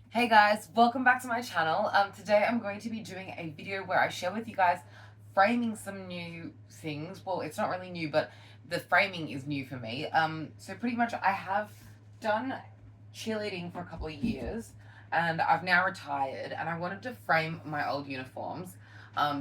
Hey guys, welcome back to my channel. Today I'm going to be doing a video where I share with you guys framing some new things. Well, it's not really new, but the framing is new for me. So pretty much I have done cheerleading for a couple of years and I've now retired and I wanted to frame my old uniforms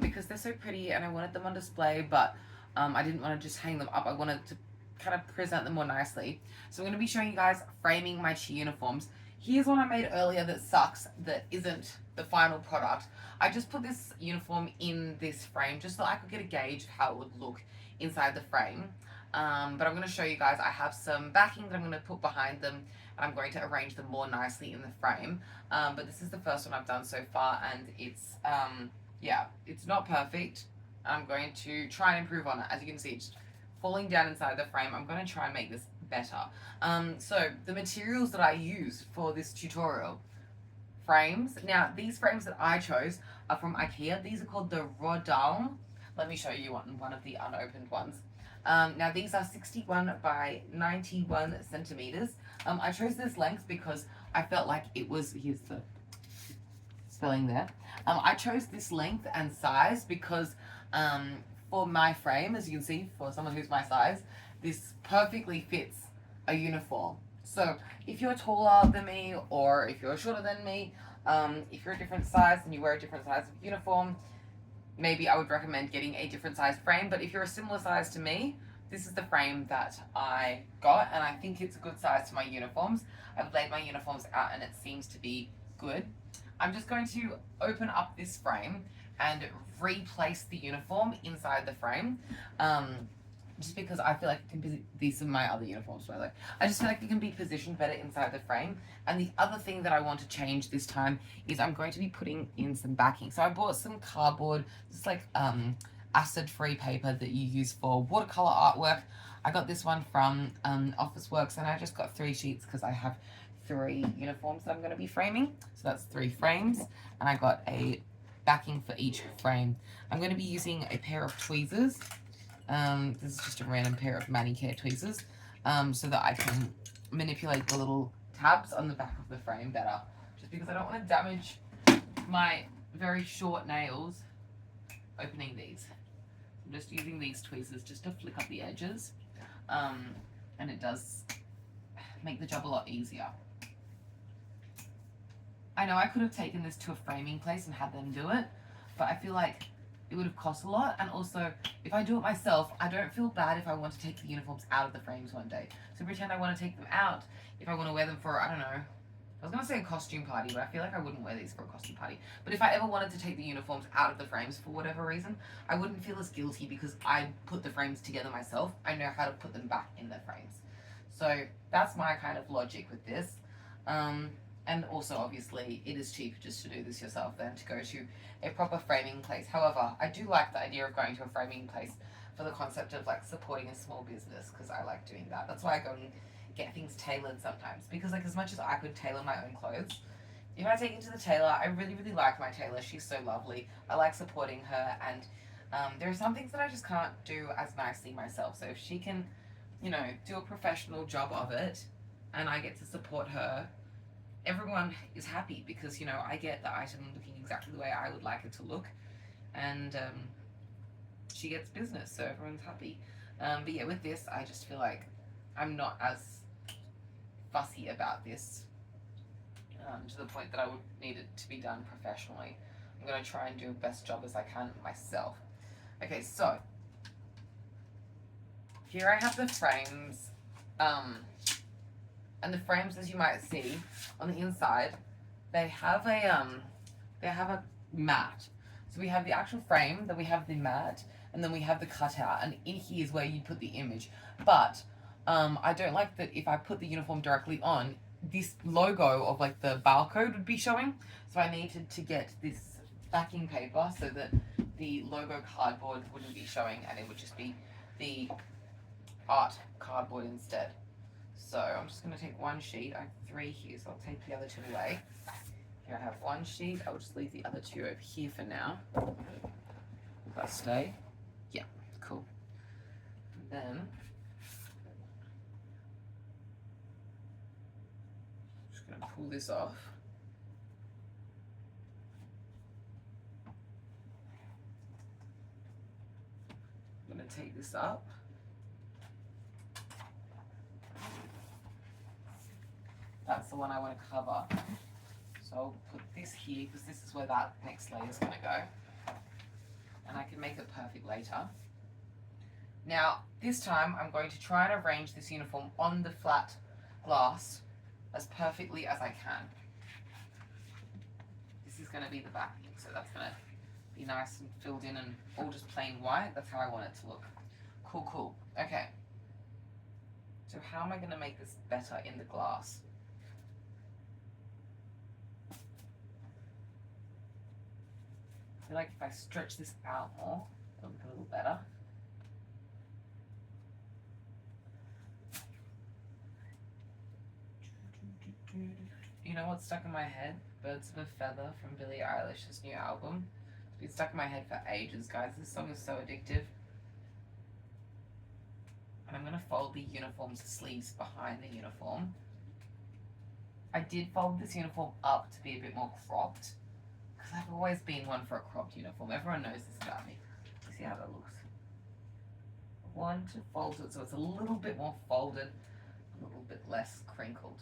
because they're so pretty and I wanted them on display, but I didn't want to just hang them up. I wanted to kind of present them more nicely. So I'm going to be showing you guys framing my cheer uniforms. Here's one I made earlier that sucks, that isn't the final product. I just put this uniform in this frame just so I could get a gauge of how it would look inside the frame. But I'm going to show you guys, I have some backing that I'm going to put behind them and I'm going to arrange them more nicely in the frame. But this is the first one I've done so far and it's, yeah, it's not perfect. I'm going to try and improve on it. As you can see, it's falling down inside the frame. I'm going to try and make this better. So the materials that I use for this tutorial, frames. Now these frames that I chose are from IKEA. These are called the Rodal. Let me show you one of the unopened ones. Now these are 61 by 91 centimeters. I chose this length because I felt like it was, here's the spelling there. I chose this length and size because for my frame, as you can see, for someone who's my size, this perfectly fits a uniform. So if you're taller than me or if you're shorter than me, if you're a different size and you wear a different size of uniform, maybe I would recommend getting a different size frame. But if you're a similar size to me, this is the frame that I got and I think it's a good size to my uniforms. I've laid my uniforms out and it seems to be good. I'm just going to open up this frame and replace the uniform inside the frame. Just because I feel like it can be, these are my other uniforms, by the way. I just feel like it can be positioned better inside the frame. And the other thing that I want to change this time is I'm going to be putting in some backing. So I bought some cardboard, just like acid-free paper that you use for watercolor artwork. I got this one from Officeworks and I just got 3 sheets because I have 3 uniforms that I'm going to be framing. So that's 3 frames and I got a backing for each frame. I'm going to be using a pair of tweezers. This is just a random pair of manicure tweezers so that I can manipulate the little tabs on the back of the frame better, just because I don't want to damage my very short nails opening these. I'm just using these tweezers just to flick up the edges, and it does make the job a lot easier. I know I could have taken this to a framing place and had them do it, but I feel like it would have cost a lot, and also if I do it myself, I don't feel bad if I want to take the uniforms out of the frames one day. So pretend I want to take them out if I want to wear them for, I don't know, I was going to say a costume party, but I feel like I wouldn't wear these for a costume party. But if I ever wanted to take the uniforms out of the frames for whatever reason, I wouldn't feel as guilty because I put the frames together myself. I know how to put them back in the frames. So that's my kind of logic with this. And also, obviously, it is cheaper just to do this yourself than to go to a proper framing place. However, I do like the idea of going to a framing place for the concept of like supporting a small business because I like doing that. That's why I go and get things tailored sometimes, because like as much as I could tailor my own clothes, if I take it to the tailor, I really like my tailor. She's so lovely. I like supporting her, and there are some things that I just can't do as nicely myself. So if she can, you know, do a professional job of it and I get to support her, everyone is happy because, you know, I get the item looking exactly the way I would like it to look, and she gets business, so everyone's happy. But yeah, with this, I just feel like I'm not as fussy about this to the point that I would need it to be done professionally. I'm going to try and do the best job as I can myself. Okay, so here I have the frames. And the frames, as you might see on the inside, they have a mat. So we have the actual frame, then we have the mat, and then we have the cutout, and in here is where you put the image. But I don't like that if I put the uniform directly on, this logo of like the barcode would be showing. So I needed to get this backing paper so that the logo cardboard wouldn't be showing and it would just be the art cardboard instead. So I'm just going to take 1 sheet. I have 3 here, so I'll take the other 2 away. Here I have 1 sheet. I'll just leave the other 2 over here for now. Will that stay? Yeah, cool. And then I'm just going to pull this off. I'm going to take this up. That's the one I want to cover. So I'll put this here because this is where that next layer is going to go. And I can make it perfect later. Now, this time I'm going to try and arrange this uniform on the flat glass as perfectly as I can. This is going to be the backing, so that's going to be nice and filled in and all just plain white. That's how I want it to look. Cool, cool. Okay. So how am I going to make this better in the glass? I feel like if I stretch this out more, it'll look a little better. You know what's stuck in my head? Birds of a Feather from Billie Eilish's new album. It's been stuck in my head for ages, guys. This song is so addictive. And I'm going to fold the uniform's sleeves behind the uniform. I did fold this uniform up to be a bit more cropped, because I've always been one for a cropped uniform. Everyone knows this about me. See how that looks? I want to fold it so it's a little bit more folded, a little bit less crinkled.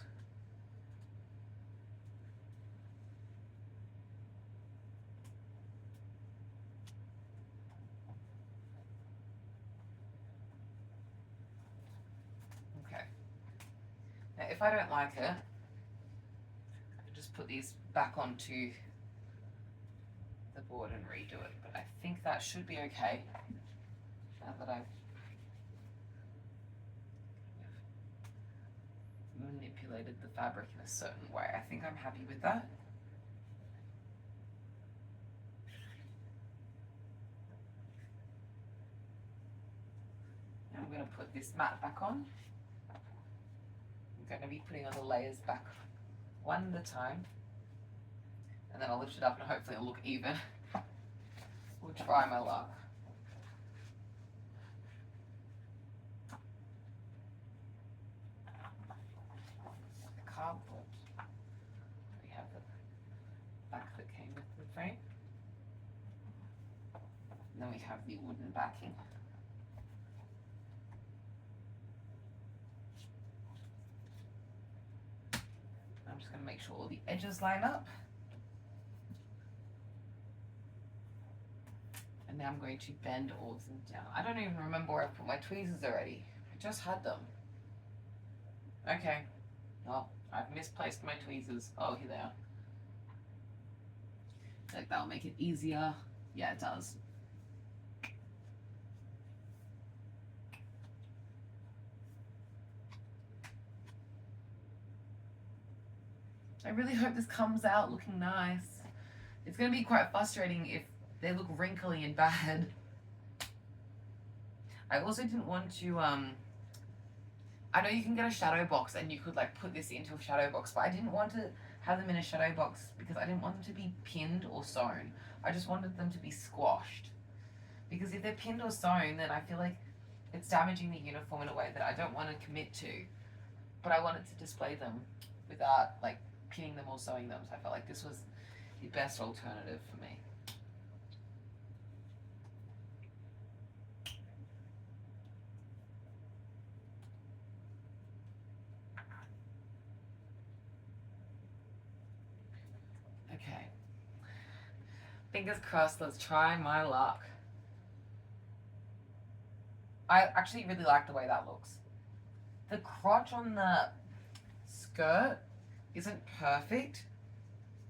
Now, if I don't like it, I can just put these back onto the board and redo it. But I think that should be okay now that I've manipulated the fabric in a certain way. I think I'm happy with that. Now I'm going to put this mat back on. I'm going to be putting on the layers back one at a time, and then I'll lift it up and hopefully it'll look even. We'll try my luck. The cardboard. We have the back that came with the frame. And then we have the wooden backing. I'm just going to make sure all the edges line up. And now I'm going to bend all of them down. I don't even remember where I put my tweezers already. I just had them. Okay. Well, I've misplaced my tweezers. Oh, here they are. Like that'll make it easier. Yeah, it does. I really hope this comes out looking nice. It's going to be quite frustrating if they look wrinkly and bad. I also didn't want to, I know you can get a shadow box and you could like put this into a shadow box, but I didn't want to have them in a shadow box because I didn't want them to be pinned or sewn. I just wanted them to be squashed. Because if they're pinned or sewn, then I feel like it's damaging the uniform in a way that I don't want to commit to. But I wanted to display them without like pinning them or sewing them, so I felt like this was the best alternative for me. Okay. Fingers crossed, let's try my luck. I actually really like the way that looks. The crotch on the skirt isn't perfect,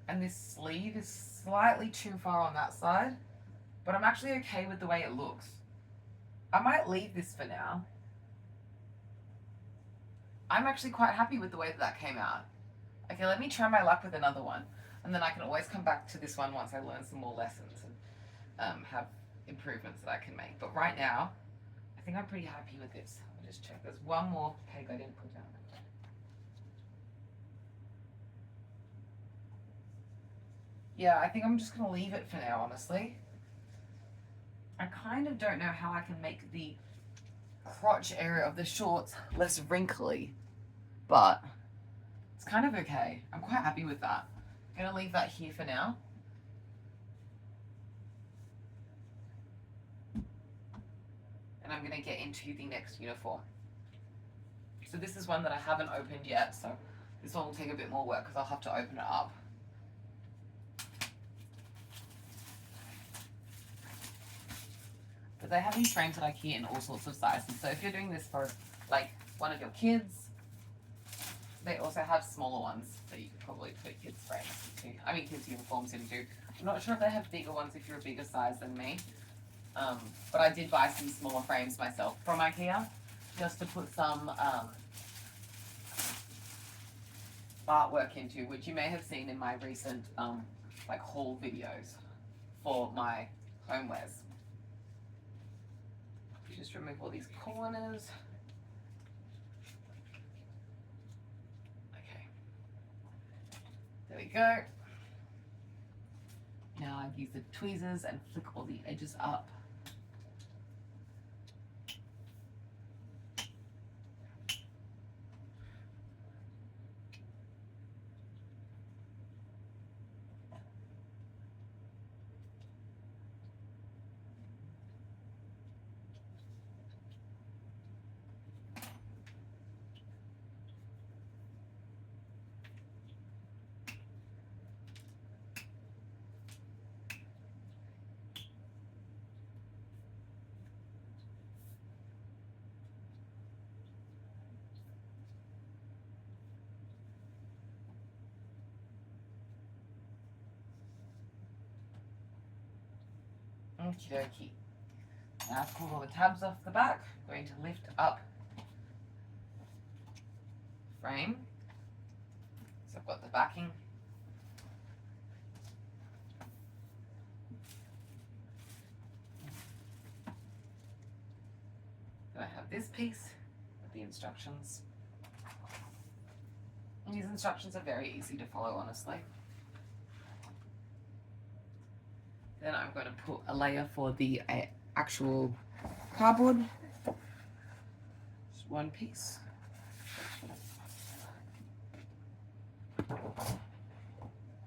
and this sleeve is slightly too far on that side, but I'm actually okay with the way it looks. I might leave this for now. I'm actually quite happy with the way that came out. Okay, let me try my luck with another one, and then I can always come back to this one once I learn some more lessons and have improvements that I can make. But right now, I think I'm pretty happy with this. Let me just check. There's one more peg I didn't put down. Yeah, I think I'm just going to leave it for now, honestly. I kind of don't know how I can make the crotch area of the shorts less wrinkly, but it's kind of okay. I'm quite happy with that. I'm going to leave that here for now. and I'm going to get into the next uniform. So this is one that I haven't opened yet, so this one will take a bit more work because I'll have to open it up. But they have these frames at IKEA in all sorts of sizes. So if you're doing this for like one of your kids, they also have smaller ones that you could probably put kids' frames into. I mean kids' uniforms into. I'm not sure if they have bigger ones if you're a bigger size than me. But I did buy some smaller frames myself from IKEA just to put some artwork into, which you may have seen in my recent like haul videos for my homewares. You just remove all these corners. Okay, there we go. Now I've used the tweezers and flick all the edges up. Okie dokie. Now I've pulled all the tabs off the back. I'm going to lift up the frame. So I've got the backing. Then I have this piece with the instructions. And these instructions are very easy to follow, honestly. Then I'm going to put a layer for the actual cardboard. Just one piece.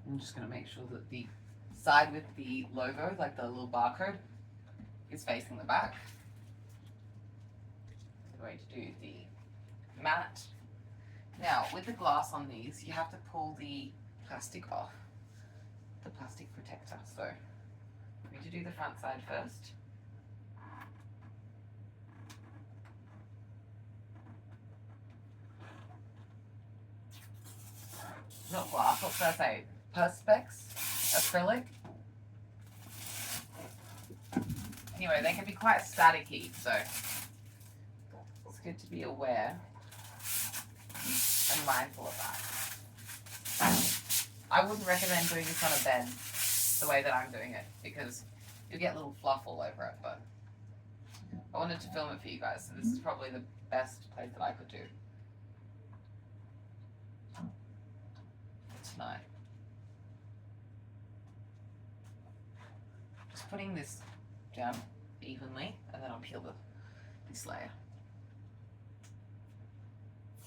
I'm just going to make sure that the side with the logo, like the little barcode, is facing the back. I'm going to do the mat. Now, with the glass on these, you have to pull the plastic off, the plastic protector. So I'm going to do the front side first. Not glass, what should I say? Perspex, acrylic. Anyway, they can be quite staticky, so it's good to be aware and mindful of that. I wouldn't recommend doing this on a bed the way that I'm doing it because you'll get little fluff all over it, but I wanted to film it for you guys, so this is probably the best place that I could do for tonight. Just putting this down evenly and then I'll peel this layer.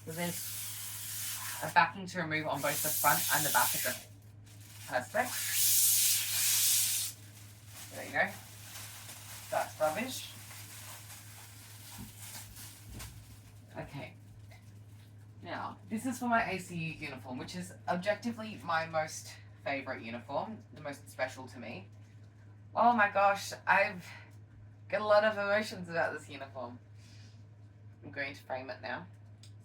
So there's a backing to remove on both the front and the back of the perspex. There you go. That's rubbish. Okay. Now, this is for my ACU uniform, which is objectively my most favourite uniform, the most special to me. Oh my gosh, I've got a lot of emotions about this uniform. I'm going to frame it now.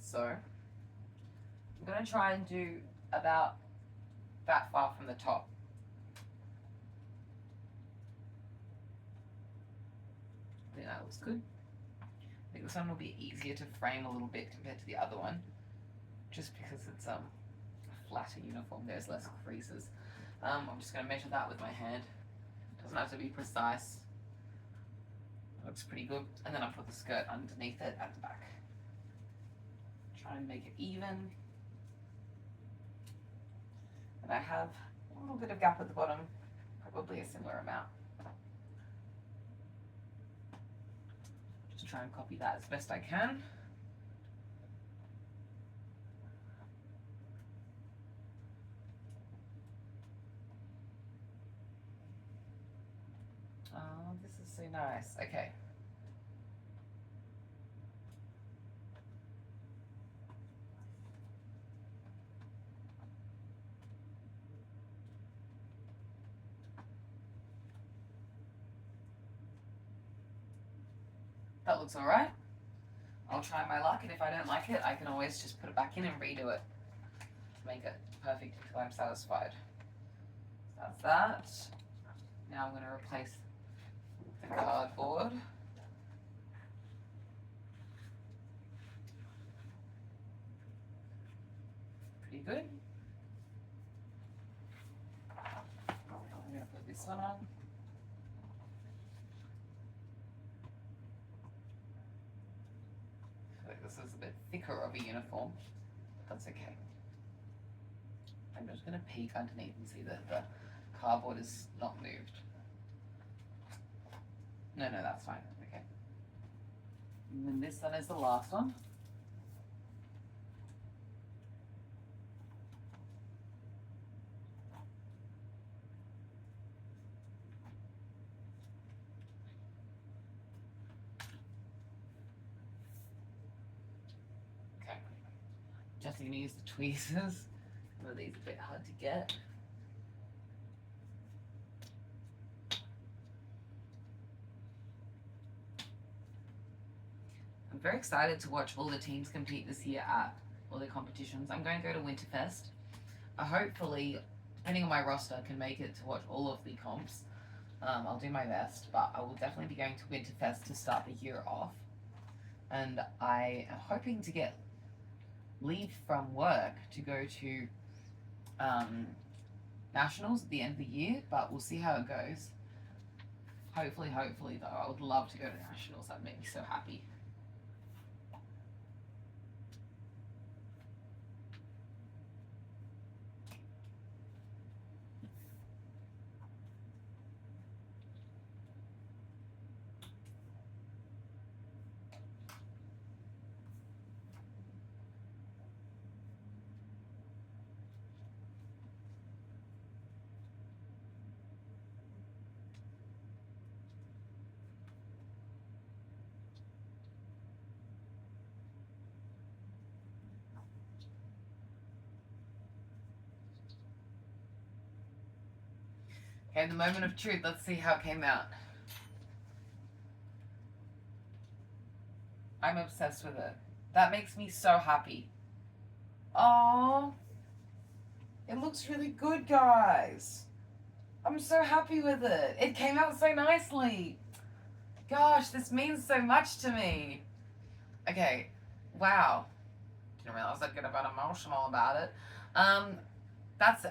So, I'm going to try and do about that far from the top. I think that looks good. I think this one will be easier to frame a little bit compared to the other one, just because it's a flatter uniform. There's less creases. I'm just going to measure that with my hand. Doesn't have to be precise. Looks pretty good. And then I put the skirt underneath it at the back. Try and make it even. And I have a little bit of gap at the bottom, probably a similar amount. Just try and copy that as best I can. Oh, this is so nice. Okay. That looks alright. I'll try my luck, and if I don't like it, I can always just put it back in and redo it to make it perfect until I'm satisfied. So that's that. Now I'm going to replace the cardboard. Pretty good. I'm going to put this one on. This is a bit thicker of a uniform. That's okay. I'm just going to peek underneath and see that the cardboard is not moved. No, that's fine. Okay. And then this one is the last one. Just going to use the tweezers. Some of these are a bit hard to get. I'm very excited to watch all the teams compete this year at all the competitions. I'm going to go to Winterfest. Hopefully, depending on my roster, can make it to watch all of the comps. I'll do my best, but I will definitely be going to Winterfest to start the year off. And I am hoping to get leave from work to go to nationals at the end of the year, but we'll see how it goes. Hopefully though, I would love to go to nationals. That'd make me so happy. Okay, the moment of truth. Let's see how it came out. I'm obsessed with it. That makes me so happy. Oh, it looks really good, guys. I'm so happy with it. It came out so nicely. Gosh, this means so much to me. Okay, wow. Didn't realize I'd get a bit emotional about it. That's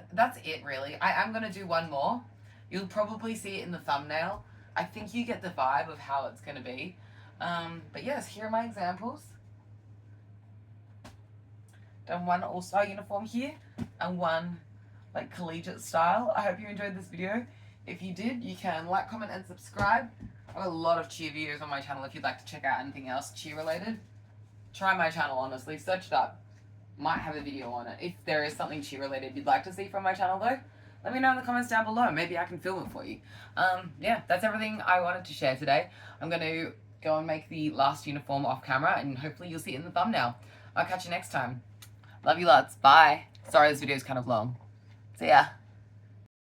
it really. I'm gonna do one more. You'll probably see it in the thumbnail. I think you get the vibe of how it's gonna be. But yes, here are my examples. Done one all-star uniform here and one like collegiate style. I hope you enjoyed this video. If you did, you can like, comment, and subscribe. I have a lot of cheer videos on my channel if you'd like to check out anything else cheer related. Try my channel, honestly. Search it up. Might have a video on it. If there is something cheer related you'd like to see from my channel though, let me know in the comments down below. Maybe I can film it for you. Yeah, that's everything I wanted to share today. I'm going to go and make the last uniform off camera and hopefully you'll see it in the thumbnail. I'll catch you next time. Love you lots. Bye. Sorry this video is kind of long. See ya.